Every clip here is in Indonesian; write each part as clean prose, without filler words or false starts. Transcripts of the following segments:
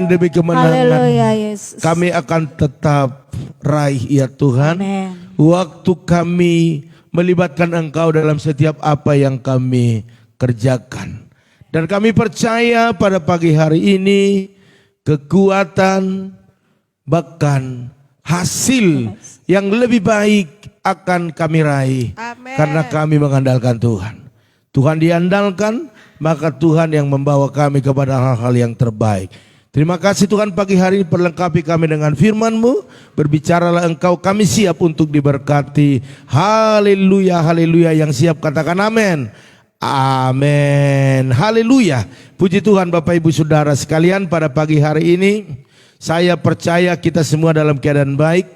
demi kemenangan. Haleluya Yesus. Kami akan tetap raih ya Tuhan. Amen. Waktu kami melibatkan Engkau dalam setiap apa yang kami kerjakan. Dan kami percaya pada pagi hari ini kekuatan bahkan hasil yang lebih baik akan kami raih. Amen. Karena kami mengandalkan Tuhan. Tuhan diandalkan, maka Tuhan yang membawa kami kepada hal-hal yang terbaik. Terima kasih Tuhan, pagi hari ini perlengkapi kami dengan firman-Mu. Berbicaralah Engkau, kami siap untuk diberkati. Haleluya, haleluya. Yang siap katakan amin. Amin. Haleluya. Puji Tuhan Bapak Ibu Saudara sekalian, pada pagi hari ini saya percaya kita semua dalam keadaan baik.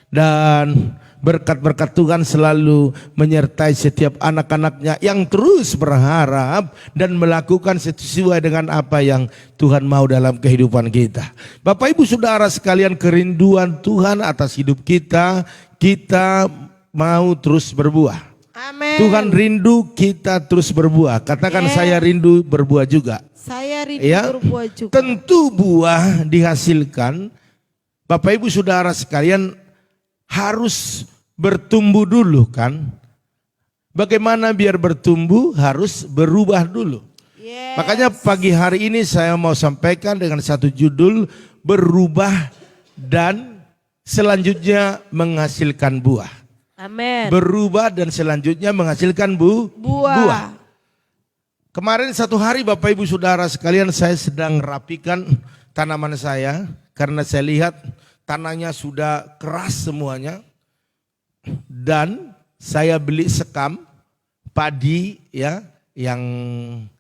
Dan berkat-berkat Tuhan selalu menyertai setiap anak-anaknya yang terus berharap dan melakukan sesuai dengan apa yang Tuhan mau dalam kehidupan kita. Bapak Ibu Saudara sekalian, kerinduan Tuhan atas hidup kita, kita mau terus berbuah. Amin. Tuhan rindu kita terus berbuah. Katakan saya rindu berbuah juga. Saya rindu Ya, berbuah juga. tentu buah dihasilkan. Bapak Ibu Saudara sekalian harus bertumbuh dulu kan. Bagaimana biar bertumbuh? Harus berubah dulu. Yes. Makanya pagi hari ini saya mau sampaikan dengan satu judul, berubah dan selanjutnya menghasilkan buah. Amin. Berubah dan selanjutnya menghasilkan buah. Kemarin satu hari Bapak Ibu Saudara sekalian saya sedang rapikan tanaman saya. Karena saya lihat tanahnya sudah keras semuanya. Dan saya beli sekam padi ya, yang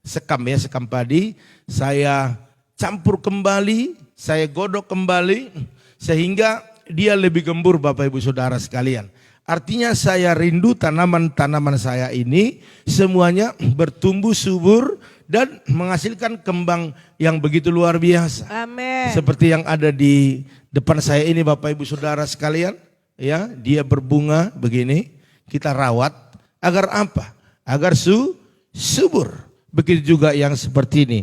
sekam padi, saya campur kembali, saya godok kembali sehingga dia lebih gembur Bapak Ibu Saudara sekalian. Artinya saya rindu tanaman-tanaman saya ini semuanya bertumbuh subur dan menghasilkan kembang yang begitu luar biasa. Amin. Seperti yang ada di depan saya ini Bapak Ibu Saudara sekalian. Ya, dia berbunga begini, kita rawat agar apa? Agar subur. Begitu juga yang seperti ini,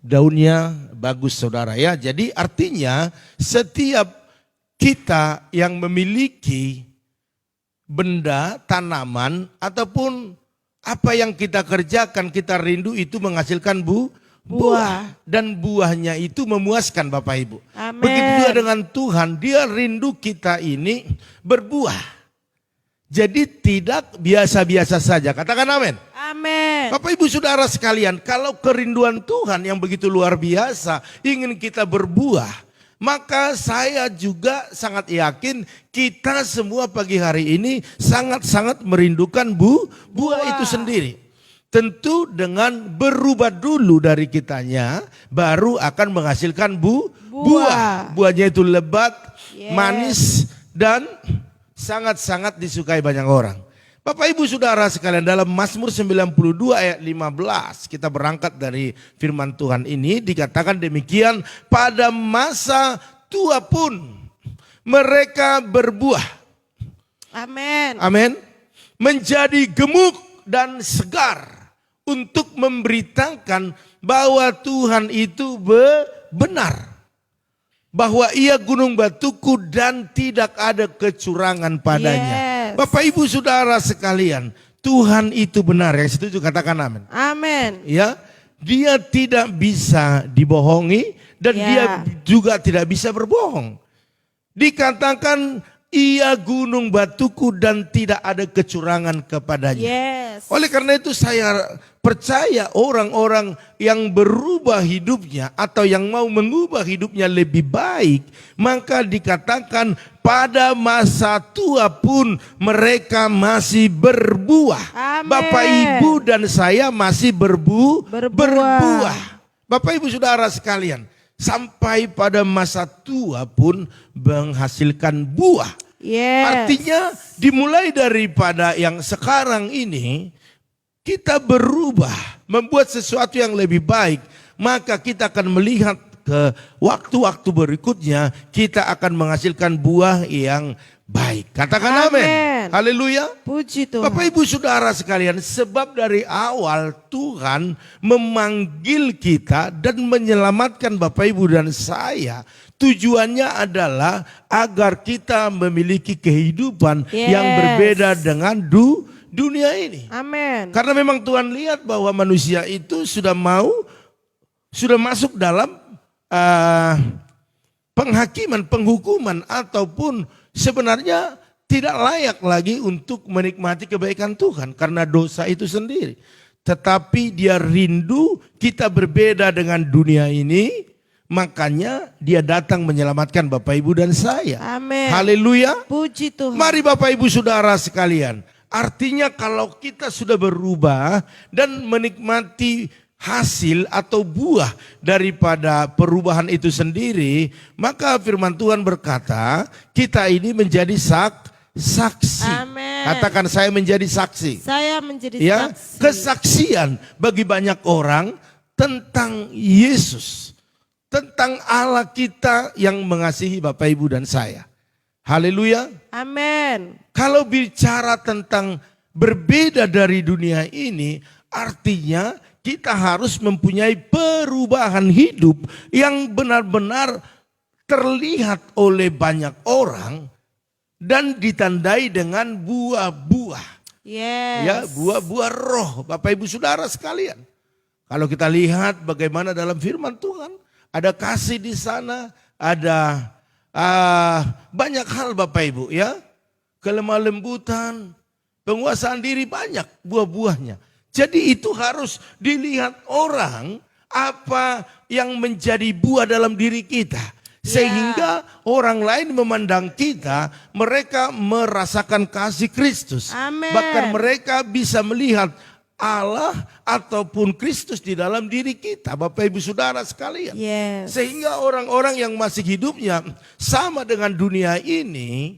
daunnya bagus saudara ya. Jadi artinya setiap kita yang memiliki benda, tanaman ataupun apa yang kita kerjakan, kita rindu itu menghasilkan buah. Dan buahnya itu memuaskan Bapak Ibu. Amin. Begitu juga dengan Tuhan, dia rindu kita ini berbuah. Jadi tidak biasa-biasa saja. Katakan amin. Amin. Bapak Ibu Saudara sekalian, kalau kerinduan Tuhan yang begitu luar biasa ingin kita berbuah, maka saya juga sangat yakin kita semua pagi hari ini sangat-sangat merindukan buah itu sendiri. Tentu dengan berubah dulu dari kitanya, baru akan menghasilkan buah. Buahnya itu lebat, manis, dan sangat-sangat disukai banyak orang. Bapak Ibu Saudara sekalian, dalam Mazmur 92 ayat 15, kita berangkat dari firman Tuhan ini, dikatakan demikian, pada masa tua pun mereka berbuah. Amin. Amin. Menjadi gemuk dan segar untuk memberitakan bahwa Tuhan itu benar. Bahwa ia gunung batuku dan tidak ada kecurangan padanya. Yes. Bapak Ibu Saudara sekalian, Tuhan itu benar. Yang setuju katakan amin. Amin. Ya, dia tidak bisa dibohongi dan dia juga tidak bisa berbohong. Dikatakan ia gunung batuku dan tidak ada kecurangan kepadanya. Yes. Oleh karena itu saya percaya orang-orang yang berubah hidupnya atau yang mau mengubah hidupnya lebih baik, maka dikatakan pada masa tua pun mereka masih berbuah. Amin. Bapak Ibu dan saya masih berbuah. Bapak Ibu Saudara sekalian, sampai pada masa tua pun menghasilkan buah. Yes. Artinya dimulai daripada yang sekarang ini kita berubah, membuat sesuatu yang lebih baik, maka kita akan melihat ke waktu-waktu berikutnya kita akan menghasilkan buah yang baik. Katakan amin. Amin. Haleluya. Puji Tuhan. Bapak Ibu Saudara sekalian, sebab dari awal Tuhan memanggil kita dan menyelamatkan Bapak Ibu dan saya, tujuannya adalah agar kita memiliki kehidupan yang berbeda dengan dunia ini. Amin. Karena memang Tuhan lihat bahwa manusia itu sudah masuk dalam penghakiman, penghukuman, ataupun sebenarnya tidak layak lagi untuk menikmati kebaikan Tuhan karena dosa itu sendiri. Tetapi dia rindu kita berbeda dengan dunia ini, makanya dia datang menyelamatkan Bapak Ibu dan saya. Amin. Haleluya. Puji Tuhan. Mari Bapak Ibu Saudara sekalian, artinya kalau kita sudah berubah dan menikmati hasil atau buah daripada perubahan itu sendiri, maka firman Tuhan berkata, kita ini menjadi saksi. Amin. Katakan, saya menjadi saksi. Saya menjadi Ya, saksi. kesaksian bagi banyak orang tentang Yesus, tentang Allah kita yang mengasihi Bapak Ibu dan saya. Haleluya. Amin. Kalau bicara tentang berbeda dari dunia ini, artinya kita harus mempunyai perubahan hidup yang benar-benar terlihat oleh banyak orang dan ditandai dengan buah-buah. Yes. Ya, buah-buah roh, Bapak Ibu Saudara sekalian. Kalau kita lihat bagaimana dalam firman Tuhan, ada kasih di sana, ada banyak hal Bapak Ibu ya. Kelemah lembutan, penguasaan diri, banyak buah-buahnya. Jadi itu harus dilihat orang apa yang menjadi buah dalam diri kita. Sehingga orang lain memandang kita, mereka merasakan kasih Kristus. Amin. Bahkan mereka bisa melihat Allah ataupun Kristus di dalam diri kita, Bapak Ibu Saudara sekalian. Yes. Sehingga orang-orang yang masih hidupnya sama dengan dunia ini,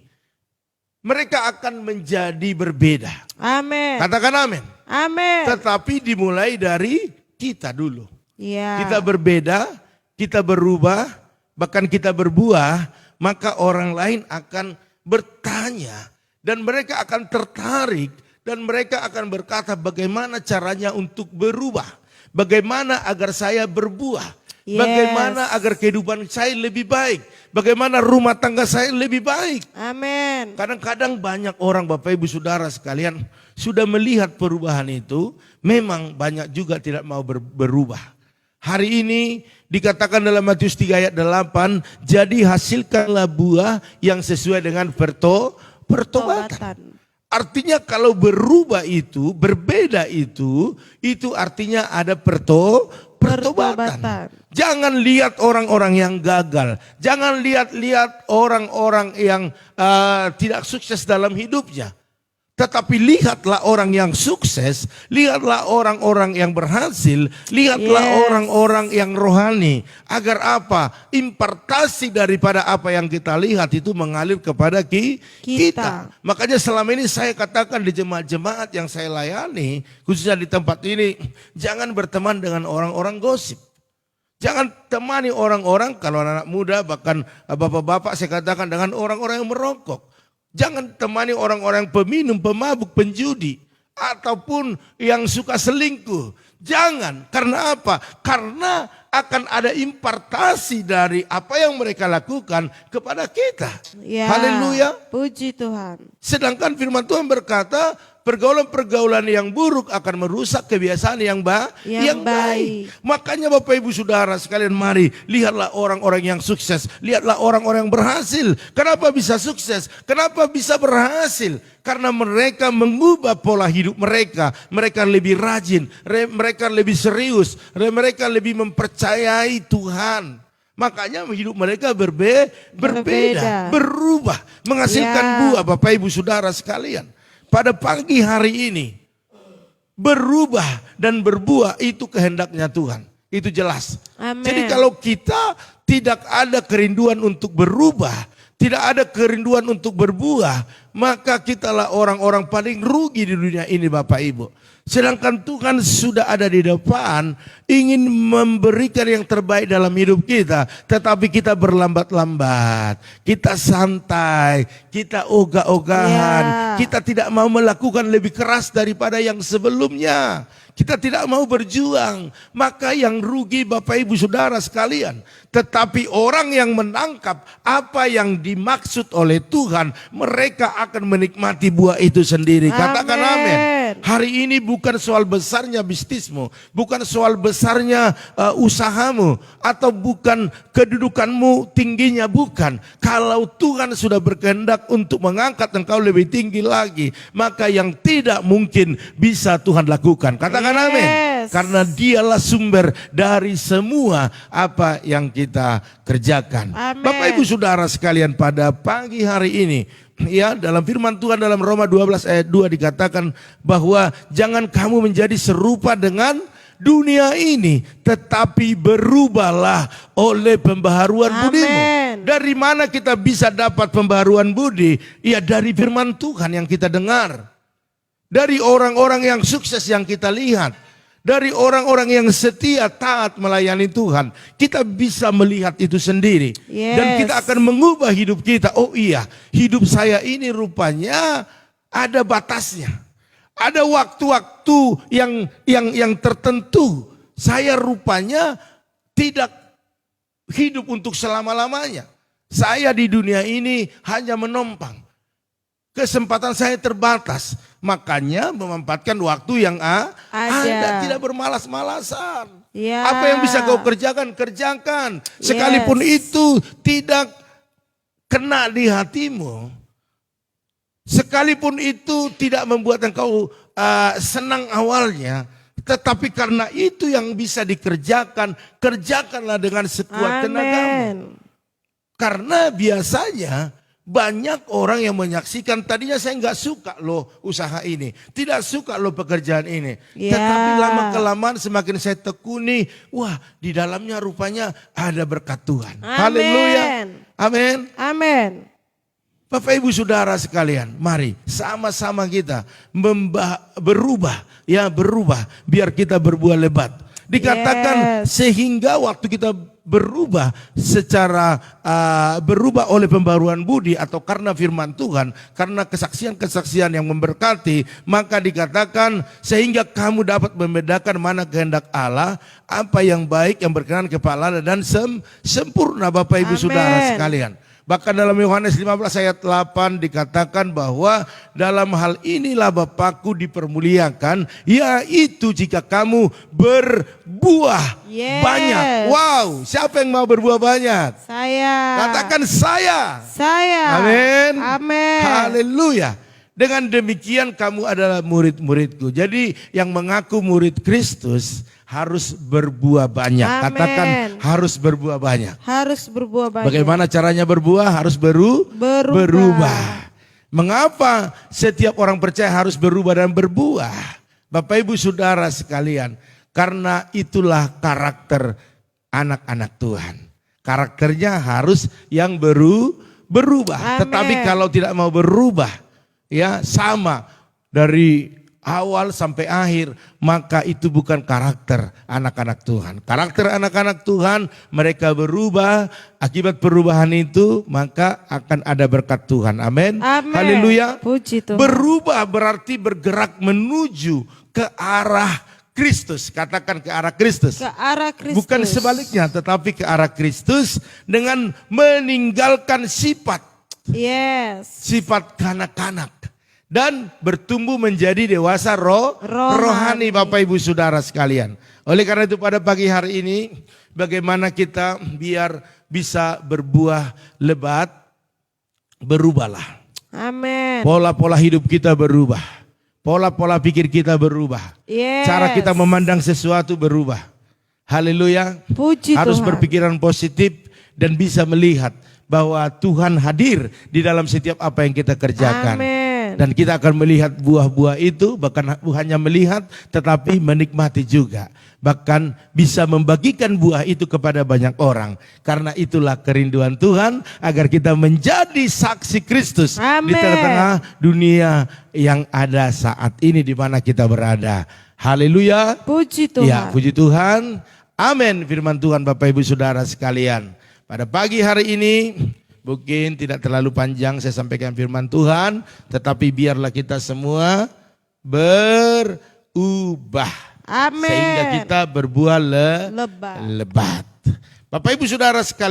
mereka akan menjadi berbeda. Amin. Katakan amin. Amin. Tetapi dimulai dari kita dulu. Ya. Kita berbeda, kita berubah, bahkan kita berbuah, maka orang lain akan bertanya dan mereka akan tertarik dan mereka akan berkata, bagaimana caranya untuk berubah? Bagaimana agar saya berbuah? Yes. Bagaimana agar kehidupan saya lebih baik? Bagaimana rumah tangga saya lebih baik? Amin. Kadang-kadang banyak orang Bapak Ibu Saudara sekalian sudah melihat perubahan itu, memang banyak juga tidak mau berubah. Hari ini dikatakan dalam Matius 3 ayat 8, jadi hasilkanlah buah yang sesuai dengan pertobatan. Artinya kalau berubah itu, berbeda itu artinya ada pertobatan. Jangan lihat orang-orang yang gagal. Jangan lihat orang-orang yang tidak sukses dalam hidupnya. Tetapi lihatlah orang yang sukses, lihatlah orang-orang yang berhasil, lihatlah orang-orang yang rohani. Agar apa? Impartasi daripada apa yang kita lihat itu mengalir kepada kita. Makanya selama ini saya katakan di jemaat-jemaat yang saya layani, khususnya di tempat ini, jangan berteman dengan orang-orang gosip. Jangan temani orang-orang, kalau anak muda bahkan bapak-bapak saya katakan, dengan orang-orang yang merokok. Jangan temani orang-orang peminum, pemabuk, penjudi, ataupun yang suka selingkuh. Jangan, karena apa? Karena akan ada impartasi dari apa yang mereka lakukan kepada kita. Ya. Haleluya. Puji Tuhan. Sedangkan firman Tuhan berkata, pergaulan-pergaulan yang buruk akan merusak kebiasaan yang baik. Makanya Bapak Ibu Saudara sekalian, mari lihatlah orang-orang yang sukses. Lihatlah orang-orang yang berhasil. Kenapa bisa sukses? Kenapa bisa berhasil? Karena mereka mengubah pola hidup mereka. Mereka lebih rajin, mereka lebih serius, mereka lebih mempercayai Tuhan. Makanya hidup mereka berbeda, berubah, menghasilkan buah Bapak Ibu Saudara sekalian. Pada pagi hari ini, berubah dan berbuah itu kehendaknya Tuhan. Itu jelas. Amen. Jadi kalau kita tidak ada kerinduan untuk berubah, tidak ada kerinduan untuk berbuah, maka kitalah orang-orang paling rugi di dunia ini Bapak Ibu. Sedangkan Tuhan sudah ada di depan, ingin memberikan yang terbaik dalam hidup kita. Tetapi kita berlambat-lambat, kita santai, kita ogah-ogahan, Ya. kita tidak mau melakukan lebih keras daripada yang sebelumnya. Kita tidak mau berjuang, maka yang rugi Bapak Ibu Saudara sekalian. Tetapi orang yang menangkap apa yang dimaksud oleh Tuhan, mereka akan menikmati buah itu sendiri. Katakan amin. Hari ini bukan soal besarnya bisnismu, bukan soal besarnya usahamu, atau bukan kedudukanmu tingginya, bukan. Kalau Tuhan sudah berkehendak untuk mengangkat engkau lebih tinggi lagi, maka yang tidak mungkin bisa Tuhan lakukan. Katakan amin. Yes. Karena dialah sumber dari semua apa yang kita kerjakan. Amin. Bapak Ibu Saudara sekalian, pada pagi hari ini, ya, dalam firman Tuhan dalam Roma 12 ayat 2 dikatakan bahwa jangan kamu menjadi serupa dengan dunia ini, tetapi berubahlah oleh pembaharuan budimu. Amin. Dari mana kita bisa dapat pembaharuan budi? Ya, dari firman Tuhan yang kita dengar. Dari orang-orang yang sukses yang kita lihat. Dari orang-orang yang setia taat melayani Tuhan. Kita bisa melihat itu sendiri. Yes. Dan kita akan mengubah hidup kita. Oh iya, hidup saya ini rupanya ada batasnya. Ada waktu-waktu yang tertentu. Saya rupanya tidak hidup untuk selama-lamanya. Saya di dunia ini hanya menumpang. Kesempatan saya terbatas. Makanya memanfaatkan waktu yang ada. Tidak bermalas-malasan. Ya. Apa yang bisa kau kerjakan, kerjakan. Sekalipun itu tidak kena di hatimu. Sekalipun itu tidak membuat engkau senang awalnya. Tetapi karena itu yang bisa dikerjakan, kerjakanlah dengan sekuat tenagamu. Karena biasanya banyak orang yang menyaksikan, tadinya saya nggak suka loh usaha ini, tidak suka loh pekerjaan ini. Ya. Tetapi lama-kelamaan semakin saya tekuni, wah di dalamnya rupanya ada berkat Tuhan. Amin. Haleluya. Amin. Amin. Bapak Ibu Saudara sekalian, mari sama-sama kita berubah biar kita berbuah lebat. Dikatakan sehingga waktu kita berubah secara berubah oleh pembaruan budi atau karena firman Tuhan, karena kesaksian-kesaksian yang memberkati, maka dikatakan sehingga kamu dapat membedakan mana kehendak Allah, apa yang baik, yang berkenan kepada Allah dan sempurna. Bapak Ibu Saudara sekalian. Bahkan dalam Yohanes 15 ayat 8 dikatakan bahwa dalam hal inilah Bapakku dipermuliakan, yaitu jika kamu berbuah banyak. Wow, siapa yang mau berbuah banyak? Saya. Katakan saya. Saya. Amin. Amin. Haleluya. Dengan demikian kamu adalah murid-muridku. Jadi yang mengaku murid Kristus harus berbuah banyak. Amen. Katakan harus berbuah banyak. Harus berbuah banyak. Bagaimana caranya berbuah? Harus berubah. Mengapa setiap orang percaya harus berubah dan berbuah? Bapak Ibu Saudara sekalian, karena itulah karakter anak-anak Tuhan. Karakternya harus yang berubah. Amen. Tetapi kalau tidak mau berubah, ya sama dari awal sampai akhir, maka itu bukan karakter anak-anak Tuhan. Karakter anak-anak Tuhan, mereka berubah, akibat perubahan itu maka akan ada berkat Tuhan. Amin. Haleluya. Puji Tuhan. Berubah berarti bergerak menuju ke arah Kristus. Katakan ke arah Kristus. Ke arah Kristus. Bukan sebaliknya, tetapi ke arah Kristus dengan meninggalkan sifat sifat kanak-kanak dan bertumbuh menjadi dewasa rohani. Bapak Ibu Saudara sekalian. Oleh karena itu pada pagi hari ini bagaimana kita biar bisa berbuah lebat, berubahlah. Amin. Pola-pola hidup kita berubah. Pola-pola pikir kita berubah. Cara kita memandang sesuatu berubah. Haleluya. Puji Harus Tuhan. berpikiran positif dan bisa melihat bahwa Tuhan hadir di dalam setiap apa yang kita kerjakan. Amin. Dan kita akan melihat buah-buah itu, bahkan hanya melihat tetapi menikmati juga. Bahkan bisa membagikan buah itu kepada banyak orang. Karena itulah kerinduan Tuhan agar kita menjadi saksi Kristus. Amin. Di tengah-tengah dunia yang ada saat ini di mana kita berada. Haleluya. Puji Tuhan. Ya, puji Tuhan. Amin. Firman Tuhan Bapak Ibu Saudara sekalian. Pada pagi hari ini Mungkin tidak terlalu panjang saya sampaikan firman Tuhan, tetapi biarlah kita semua berubah. Amin. Sehingga kita berbuah Lebat. lebat. Bapak Ibu Saudara sekalian.